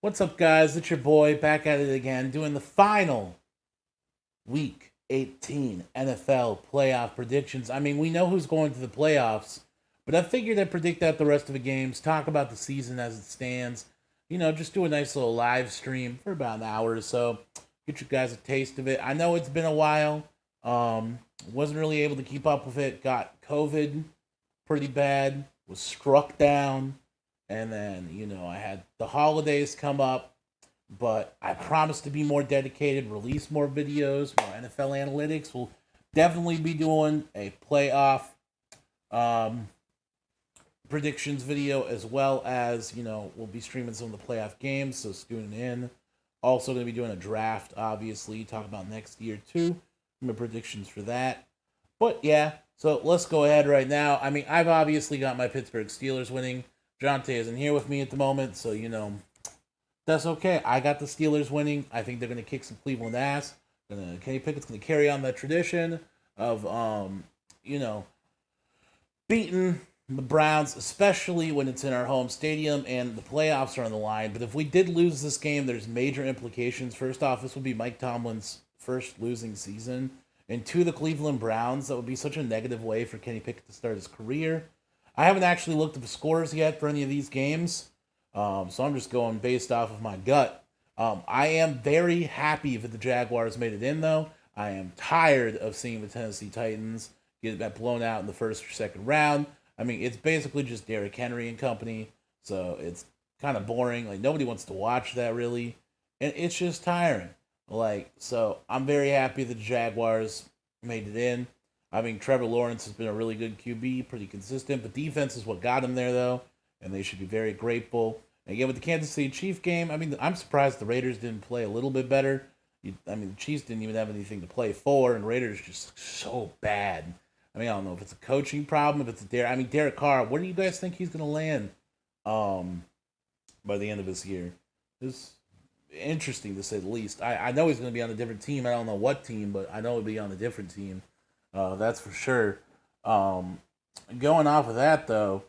What's up, guys? It's your boy back at it again, doing the final Week 18 NFL playoff predictions. I mean, we know who's going to the playoffs, but I figured I'd predict out the rest of the games, talk about the season as it stands. Just do a nice little live stream for about an hour or so. Get you guys a taste of it. I know it's been a while. Wasn't really able to keep up with it. Got COVID pretty bad. Was struck down. And then, I had the holidays come up, but I promise to be more dedicated, release more videos, more NFL analytics. We'll definitely be doing a playoff um, predictions video as well as, we'll be streaming some of the playoff games, so tune in. Also going to be doing a draft, obviously, talk about next year too. My predictions for that. But yeah, so let's go ahead right now. I mean, I've obviously got my Pittsburgh Steelers winning. Jonte isn't here with me at the moment, so that's okay. I got the Steelers winning. I think they're gonna kick some Cleveland ass. Kenny Pickett's gonna carry on that tradition of you know, beating the Browns, especially when it's in our home stadium and the playoffs are on the line. But if we did lose this game, there's major implications. First off, this would be Mike Tomlin's first losing season. And to the Cleveland Browns, that would be such a negative way for Kenny Pickett to start his career. I haven't actually looked at the scores yet for any of these games, so I'm just going based off of my gut. I am very happy that the Jaguars made it in, though. I am tired of seeing the Tennessee Titans get blown out in the first or second round. I mean, it's basically just Derrick Henry and company, so it's kind of boring. Like, nobody wants to watch that, really, and it's just tiring. So I'm very happy the Jaguars made it in. I mean, Trevor Lawrence has been a really good QB, pretty consistent, but defense is what got him there, though, and they should be very grateful. And again, with the Kansas City Chiefs game, I mean, I'm surprised the Raiders didn't play a little bit better. I mean, the Chiefs didn't even have anything to play for, and Raiders just so bad. I mean, I don't know if it's a coaching problem, if it's Derek Carr. Where do you guys think he's going to land um, by the end of this year? It's interesting to say the least. I know he's going to be on a different team. I don't know what team, but I know he'll be on a different team. That's for sure. Um, Going off of that, though,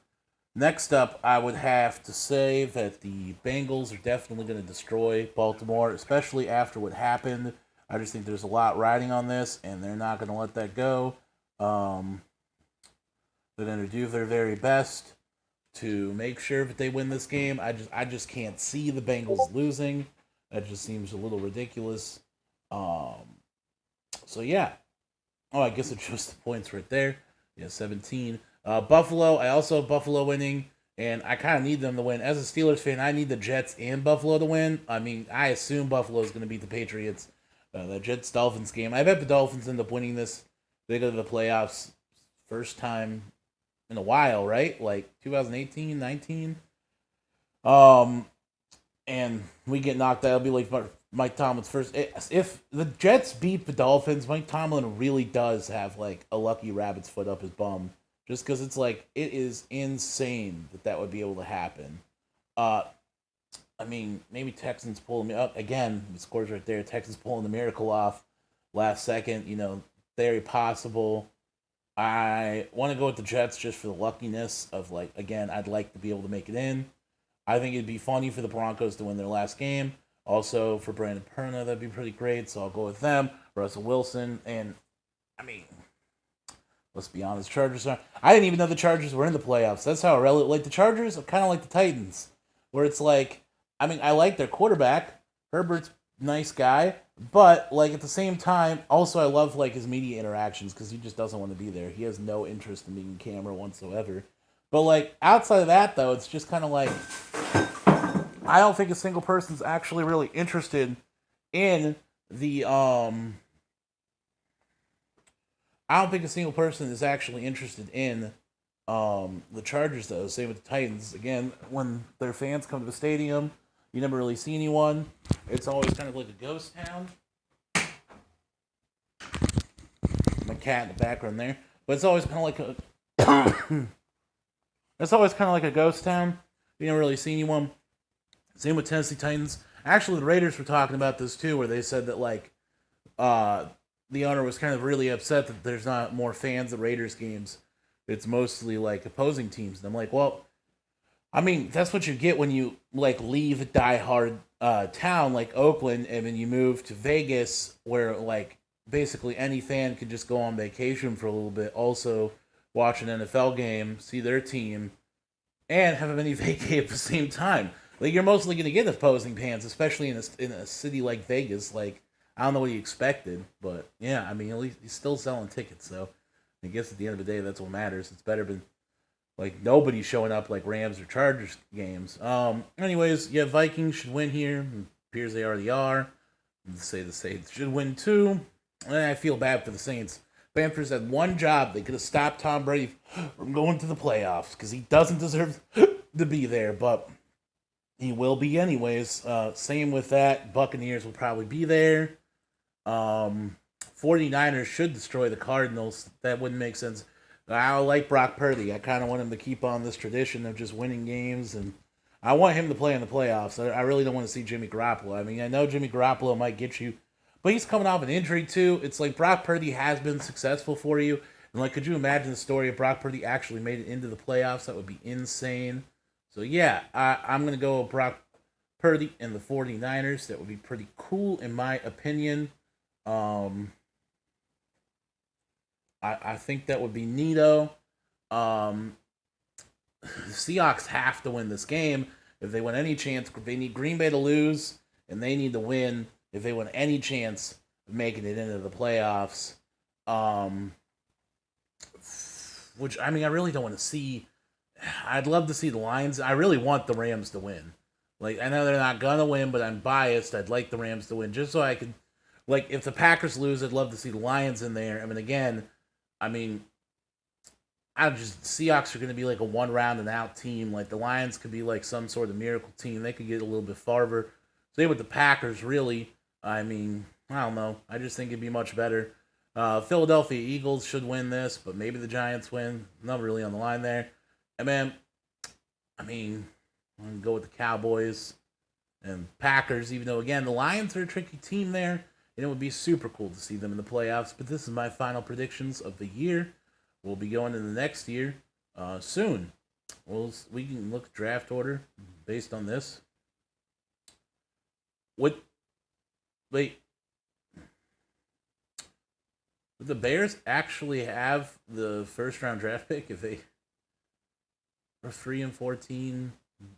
next up, I would have to say that the Bengals are definitely going to destroy Baltimore, especially after what happened. I just think there's a lot riding on this, and they're not going to let that go. Um, they're going to do their very best to make sure that they win this game. I just can't see the Bengals losing. That just seems a little ridiculous. Um, so yeah, oh, I guess it shows the points right there. Yeah, 17. Buffalo, I also have Buffalo winning, and I kind of need them to win. As a Steelers fan, I need the Jets and Buffalo to win. I mean, I assume Buffalo is going to beat the Patriots. The Jets-Dolphins game, I bet the Dolphins end up winning this. They go to the playoffs first time in a while, right? Like 2018, 19. Um, and we get knocked out. It'll be like Mike Tomlin's first. If the Jets beat the Dolphins, Mike Tomlin really does have like a lucky rabbit's foot up his bum. Just because it's like it is insane that would be able to happen. Uh, I mean, maybe Texans pulling me up again. The scores right there. Texans pulling the miracle off last second. Very possible. I want to go with the Jets just for the luckiness of like again. I'd like to be able to make it in. I think it'd be funny for the Broncos to win their last game. Also, for Brandon Perna, that'd be pretty great. So I'll go with them. Russell Wilson. And, I mean, let's be honest. Chargers are. I didn't even know the Chargers were in the playoffs. That's how irrelevant. Like, the Chargers are kind of like the Titans. Where it's like, I mean, I like their quarterback. Herbert's a nice guy. But, like, at the same time, also I love, like, his media interactions because he just doesn't want to be there. He has no interest in being in camera whatsoever. But, like, outside of that, though, it's just kind of like I don't think a single person's actually really interested in the I don't think a single person is actually interested in the Chargers though. Same with the Titans. Again, when their fans come to the stadium, you never really see anyone. It's always kind of like a ghost town. My cat in the background there. But it's always kind of like a it's always kind of like a ghost town. You never really see anyone. Same with Tennessee Titans. Actually, the Raiders were talking about this too, where they said that like the owner was kind of really upset that there's not more fans at Raiders games. It's mostly like opposing teams. And I'm like, well, I mean, that's what you get when you like leave a diehard town like Oakland, and then you move to Vegas, where like basically any fan could just go on vacation for a little bit, also watch an NFL game, see their team, and have a mini vacay at the same time. Like you're mostly going to get opposing fans, especially in a city like Vegas. Like I don't know what he expected, but yeah, I mean at least he's still selling tickets, so I guess at the end of the day that's what matters. It's better than like nobody showing up like Rams or Chargers games. Anyways, yeah, Vikings should win here. It appears they already are. Say the Saints should win too. And I feel bad for the Saints. Panthers had one job. They could have stopped Tom Brady from going to the playoffs because he doesn't deserve to be there, but he will be anyways. Same with that. Buccaneers will probably be there. 49ers should destroy the Cardinals. That wouldn't make sense. I like Brock Purdy. I kind of want him to keep on this tradition of just winning games, and I want him to play in the playoffs. I really don't want to see Jimmy Garoppolo. I mean, I know Jimmy Garoppolo might get you, but he's coming off an injury too. It's like Brock Purdy has been successful for you, and like, could you imagine the story if Brock Purdy actually made it into the playoffs? That would be insane. So yeah, I'm gonna go with Brock Purdy and the 49ers. That would be pretty cool in my opinion. Um, I think that would be neato. Um, the Seahawks have to win this game if they want any chance. They need Green Bay to lose, and they need to win if they want any chance of making it into the playoffs. Um, which I mean, I really don't want to see. I'd love to see the Lions. I really want the Rams to win. Like I know they're not gonna win, but I'm biased. I'd like the Rams to win just so I could. Like if the Packers lose, I'd love to see the Lions in there. I mean, again, I mean, I just Seahawks are going to be like a one round and out team. Like the Lions could be like some sort of miracle team. They could get a little bit farther. Same with the Packers. Really, I mean, I don't know. I just think it'd be much better. Philadelphia Eagles should win this, but maybe the Giants win. Not really on the line there. And man, I mean, I'm gonna go with the Cowboys and Packers. Even though again the Lions are a tricky team there, and it would be super cool to see them in the playoffs. But this is my final predictions of the year. We'll be going in the next year soon. We can look draft order based on this. Would wait? Would the Bears actually have the first round draft pick if they are 3-14?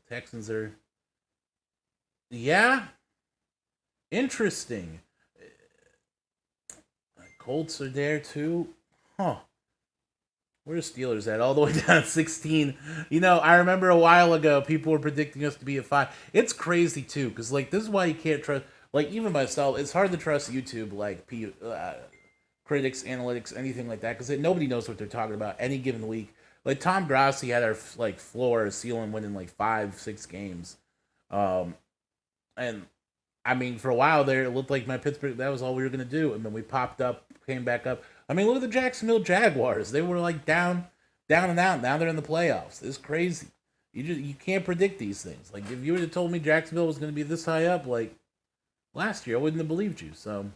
Texans are, yeah, interesting. Colts are there too, huh? Where's Steelers at? All the way down at 16. You know, I remember a while ago people were predicting us to be at 5. It's crazy too, because like this is why you can't trust. Like even myself, it's hard to trust YouTube, like critics, analytics, anything like that, because nobody knows what they're talking about any given week. Like Tom Grassi had our like floor, ceiling, winning like 5-6 games, and I mean for a while there it looked like my Pittsburgh that was all we were gonna do, and then we popped up, came back up. I mean, look at the Jacksonville Jaguars. They were like down and out. Now they're in the playoffs. It's crazy. You can't predict these things. Like if you would have told me Jacksonville was going to be this high up, like last year, I wouldn't have believed you. So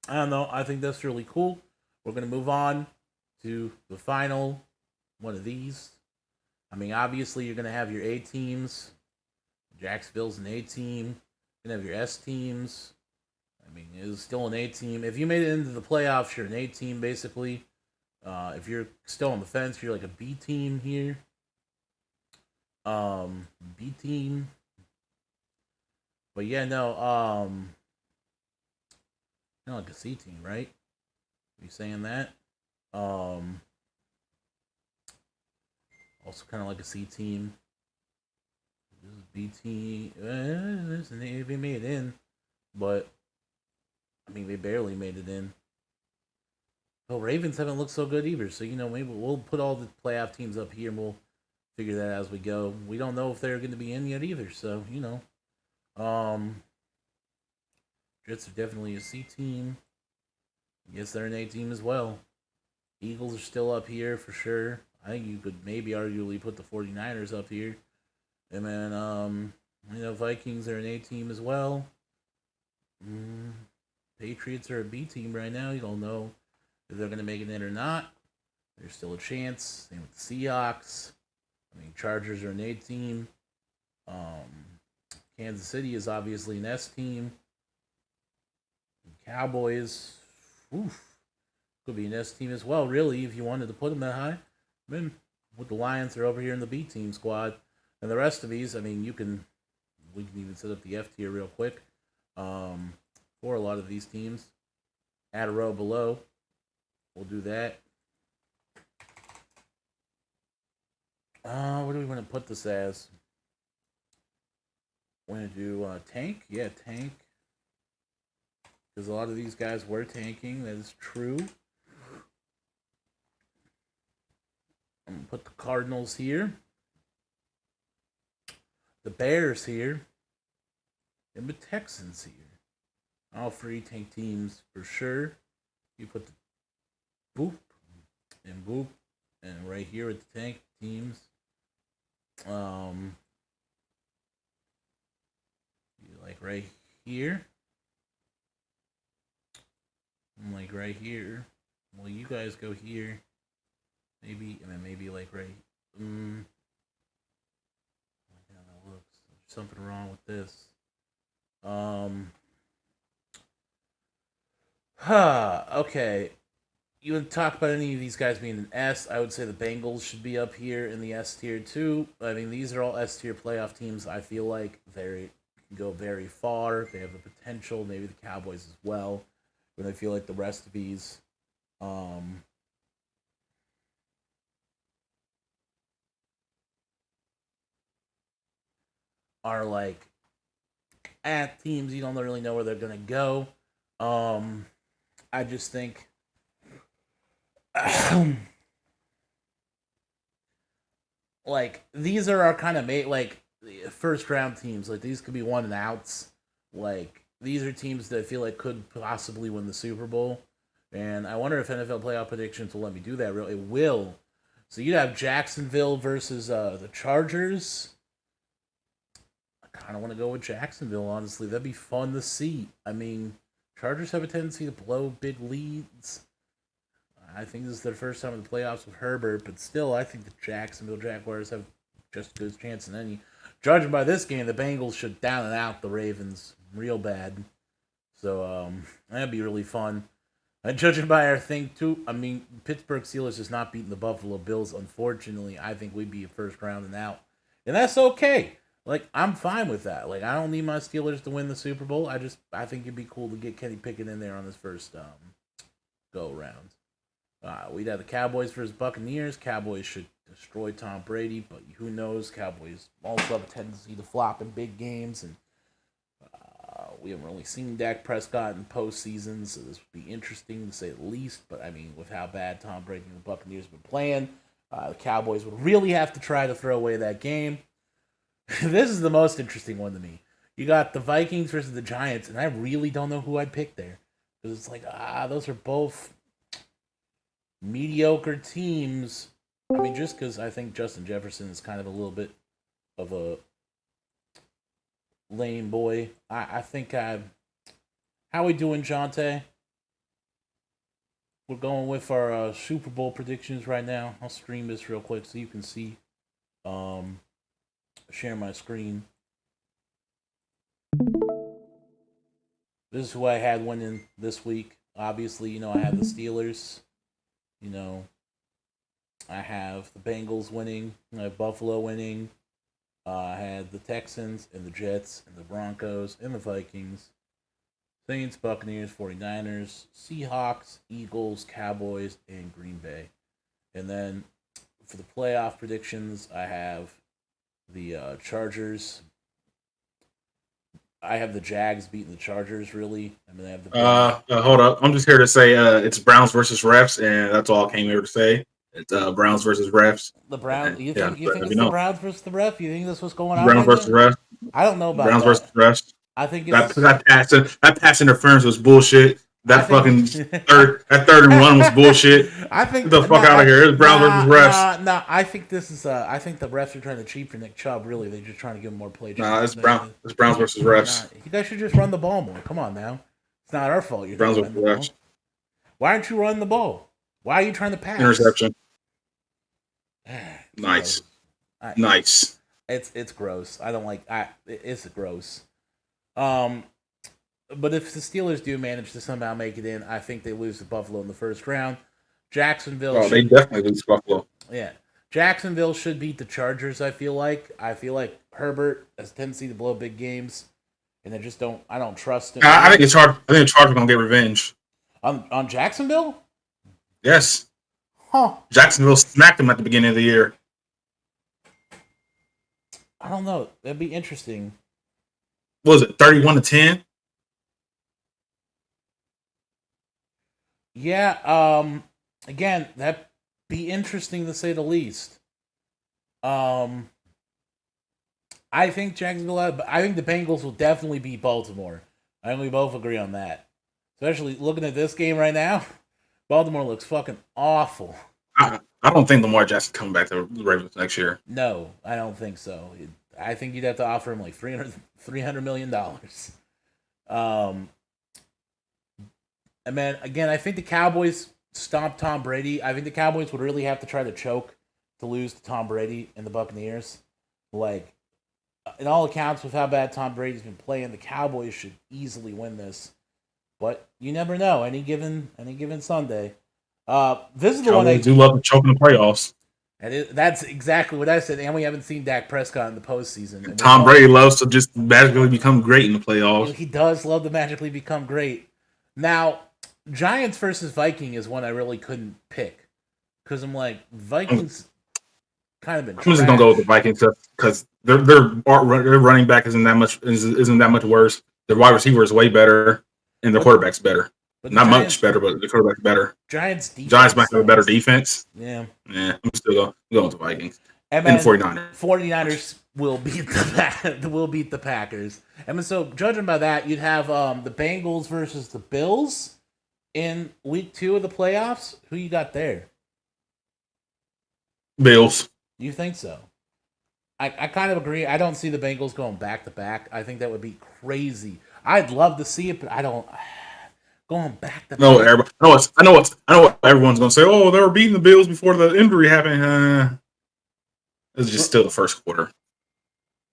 I don't know. I think that's really cool. We're going to move on to the final one of these. I mean, obviously you're going to have your A teams. Jacksonville's an A team. You're going to have your S teams. I mean, it was still an A team. If you made it into the playoffs, you're an A team, basically. If you're still on the fence, you're like a B team here. B team. But yeah, no, kind of like a C team, right? Are you saying that? Also kind of like a C team. This is B team. They made it in, but I mean, they barely made it in. Oh, Ravens haven't looked so good either. So, you know, maybe we'll put all the playoff teams up here and we'll figure that out as we go. We don't know if they're going to be in yet either. So, you know. Jets are definitely a C team. I guess they're an A team as well. Eagles are still up here for sure. I think you could maybe arguably put the 49ers up here. And then, you know, Vikings are an A team as well. Patriots are a B team right now. You don't know if they're going to make it in or not. There's still a chance. Same with the Seahawks. I mean, Chargers are an A team. Kansas City is obviously an S team. Cowboys, oof, could be an S team as well, really, if you wanted to put them that high. I mean, with the Lions, they're over here in the B team squad. And the rest of these, I mean, we can even set up the F tier real quick for a lot of these teams. Add a row below. We'll do that. What do we want to put this as? We're going to do tank. Yeah, tank. Because a lot of these guys were tanking. That is true. I'm going to put the Cardinals here. The Bears here. And the Texans here. All three tank teams for sure. You put the boop and boop. And right here with the tank teams. Like right here. And like right here. Well, you guys go here. Maybe, and then maybe like right. Like how that looks. There's something wrong with this. Okay. You would talk about any of these guys being an S. I would say the Bengals should be up here in the S tier too. I mean, these are all S tier playoff teams. I feel like they can go very far. They have the potential. Maybe the Cowboys as well. But I feel like the rest of these, are like at teams you don't really know where they're gonna go. I just think. Like these are our kind of like first round teams. Like these could be one and outs. Like these are teams that I feel like could possibly win the Super Bowl. And I wonder if NFL playoff predictions will let me do that. Really, it will. So you'd have Jacksonville versus the Chargers. I kind of want to go with Jacksonville. Honestly, that'd be fun to see. I mean, Chargers have a tendency to blow big leads. I think this is their first time in the playoffs with Herbert, but still, I think the Jacksonville Jaguars have just as good a chance than any. Judging by this game, the Bengals should down and out the Ravens real bad. So, that'd be really fun. And judging by our thing, too, I mean, Pittsburgh Steelers has not beaten the Buffalo Bills, unfortunately. I think we'd be a first round and out. And that's okay. Like, I'm fine with that. Like, I don't need my Steelers to win the Super Bowl. I think it'd be cool to get Kenny Pickett in there on his first go-round. We'd have the Cowboys versus Buccaneers. Cowboys should destroy Tom Brady, but who knows? Cowboys also have a tendency to flop in big games, and we haven't really seen Dak Prescott in postseason, so this would be interesting to say the least. But I mean, with how bad Tom Brady and the Buccaneers have been playing, the Cowboys would really have to try to throw away that game. This is the most interesting one to me. You got the Vikings versus the Giants, and I really don't know who I'd pick there. Because it's like, those are both mediocre teams. I mean, just because I think Justin Jefferson is kind of a little bit of a lame boy. I think how we doing, Jonte? We're going with our Super Bowl predictions right now. I'll stream this real quick so you can see. Share my screen. This is who I had winning this week. Obviously, I have the Steelers. I have the Bengals winning. I have Buffalo winning. I had the Texans and the Jets and the Broncos and the Vikings. Saints, Buccaneers, 49ers, Seahawks, Eagles, Cowboys, and Green Bay. And then for the playoff predictions, I have the Chargers. I have the Jags beating the Chargers, really. I mean, I have the hold up. I'm just here to say it's Browns versus refs, and that's all I came here to say. It's Browns versus refs. The Browns. You think it's the Browns versus the ref? You think that's what's going on? Browns versus refs. I don't know about Browns versus refs. I think it's that pass interference was bullshit. That fucking third and one was bullshit. I think get the fuck out of here. It's Browns versus refs. No, I think this is. I think the refs are trying to cheat for Nick Chubb. Really, they're just trying to give him more play. Nah, it's Browns versus refs. You guys should just run the ball more. Come on now, it's not our fault. You're Browns versus refs. Why aren't you running the ball? Why are you trying to pass? Interception. Nice. Nice. It's gross. I don't like. It's gross. But if the Steelers do manage to somehow make it in, I think they lose to Buffalo in the first round. Jacksonville. Oh, they definitely lose Buffalo. Yeah, Jacksonville should beat the Chargers. I feel like Herbert has a tendency to blow big games, and I just don't. I don't trust him. I think it's hard. I think the Chargers are gonna get revenge on Jacksonville. Yes. Huh. Jacksonville smacked them at the beginning of the year. I don't know. That'd be interesting. What was it 31-10? Yeah. Again, that'd be interesting to say the least. I think Jacksonville. I think the Bengals will definitely beat Baltimore. I think we both agree on that. Especially looking at this game right now, Baltimore looks fucking awful. I don't think Lamar Jackson coming back to the Ravens next year. No, I don't think so. I think you'd have to offer him like $300 million. And man, again, I think the Cowboys stomped Tom Brady. I think the Cowboys would really have to try to choke to lose to Tom Brady and the Buccaneers. Like, in all accounts, with how bad Tom Brady's been playing, the Cowboys should easily win this. But you never know. Any given Sunday. This is the one I do love to choke in the playoffs. That's exactly what I said. And we haven't seen Dak Prescott in the postseason. Tom Brady loves to just magically become great in the playoffs. He does love to magically become great. Now, Giants versus Viking is one I really couldn't pick because I'm like Vikings kind of been. I'm just gonna go with the Vikings because their running back isn't that much worse. Their wide receiver is way better, and their quarterback's better. Not much better, but the quarterback's better. Giants might have a better defense. Yeah. I'm still going with the Vikings and the 49ers. 49ers will beat the Packers. And so, judging by that, you'd have the Bengals versus the Bills in week 2 of the playoffs. Who you got there? Bills. You think so? I kind of agree. I don't see the Bengals going back to back. I think that would be crazy. I'd love to see it, but I don't. Going back to no, everybody. I know what everyone's gonna say. Oh, they were beating the Bills before the injury happened. It's just still the first quarter.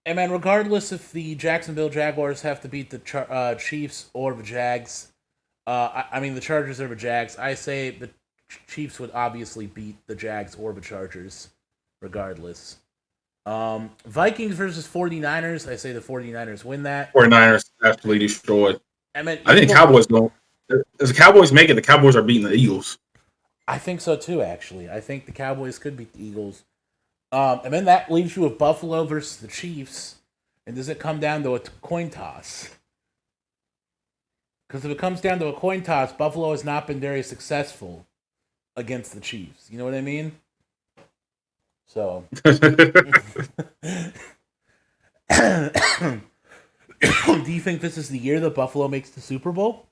And man, regardless if the Jacksonville Jaguars have to beat the Chiefs or the Jags, I mean the Chargers or the Jags, I say the Chiefs would obviously beat the Jags or the Chargers, regardless. Vikings versus 49ers, I say the 49ers win that. 49ers absolutely destroyed. I mean, I think Cowboys don't. As the Cowboys make it, the Cowboys are beating the Eagles. I think so too, actually. I think the Cowboys could beat the Eagles. And then that leaves you with Buffalo versus the Chiefs. And does it come down to a coin toss? Because if it comes down to a coin toss, Buffalo has not been very successful against the Chiefs. You know what I mean? So. Do you think this is the year that Buffalo makes the Super Bowl?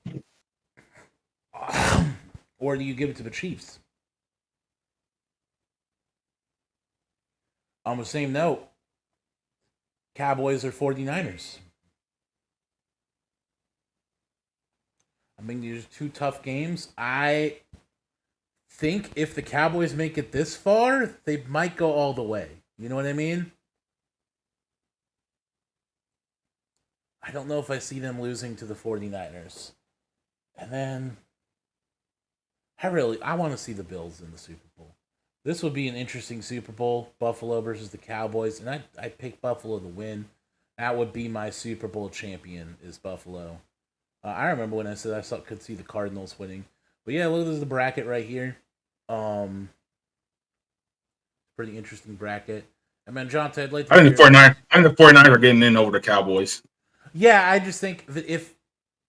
Or do you give it to the Chiefs? On the same note, Cowboys or 49ers? I mean, these are 2 tough games. I think if the Cowboys make it this far, they might go all the way. You know what I mean? I don't know if I see them losing to the 49ers. And then I want to see the Bills in the Super Bowl. This would be an interesting Super Bowl, Buffalo versus the Cowboys, and I pick Buffalo to win. That would be my Super Bowl champion is Buffalo. I remember when I said could see the Cardinals winning. But yeah, look, this is the bracket right here. Pretty interesting bracket. And man, John, I'd like to I think the 49ers are getting in over the Cowboys. Yeah, I just think that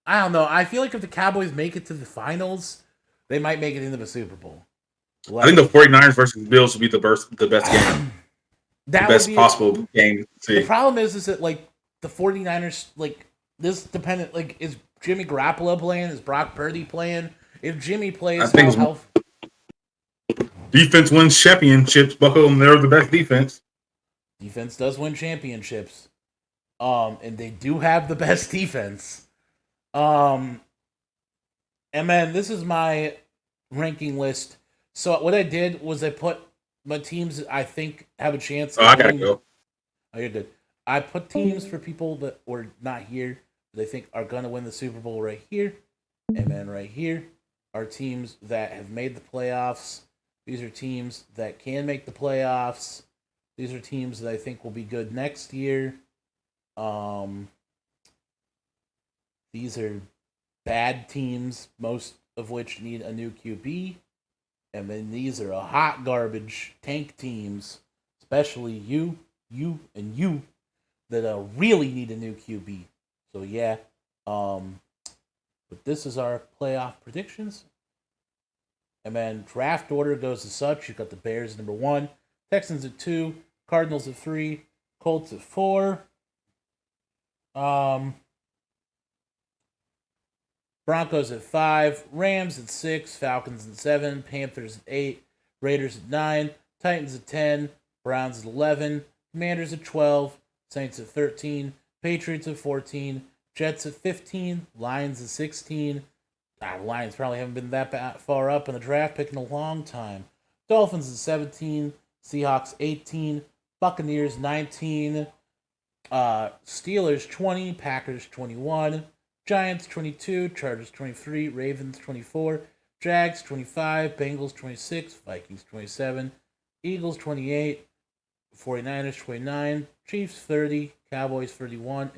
I don't know, I feel like if the Cowboys make it to the finals, they might make it into the Super Bowl. I think the 49ers versus Bills would be the best game. The best possible game to see. The problem is that like the 49ers, like this dependent, like is Jimmy Garoppolo playing? Is Brock Purdy playing? If Jimmy plays, I think defense wins championships, Bucko, and they're the best defense. Defense does win championships. And they do have the best defense. And man, this is my ranking list. So what I did was I put my teams I think have a chance. I gotta go. Oh, you're good. I put teams for people that were not here that I think are gonna win the Super Bowl right here, and then right here are teams that have made the playoffs. These are teams that can make the playoffs. These are teams that I think will be good next year. These are bad teams, most of which need a new QB. And then these are a hot garbage tank teams, especially you, and you, that really need a new QB. So yeah, but this is our playoff predictions. And then draft order goes as such. You've got the Bears number 1, Texans at 2, Cardinals at 3, Colts at 4. Broncos at 5, Rams at 6, Falcons at 7, Panthers at 8, Raiders at 9, Titans at 10, Browns at 11, Commanders at 12, Saints at 13, Patriots at 14, Jets at 15, Lions at 16. The Lions probably haven't been that far up in the draft pick in a long time. Dolphins at 17, Seahawks 18, Buccaneers 19, Steelers 20, Packers 21, Giants 22, Chargers 23, Ravens 24, Jags 25, Bengals 26, Vikings 27, Eagles 28, 49ers 29, Chiefs 30, Cowboys 31,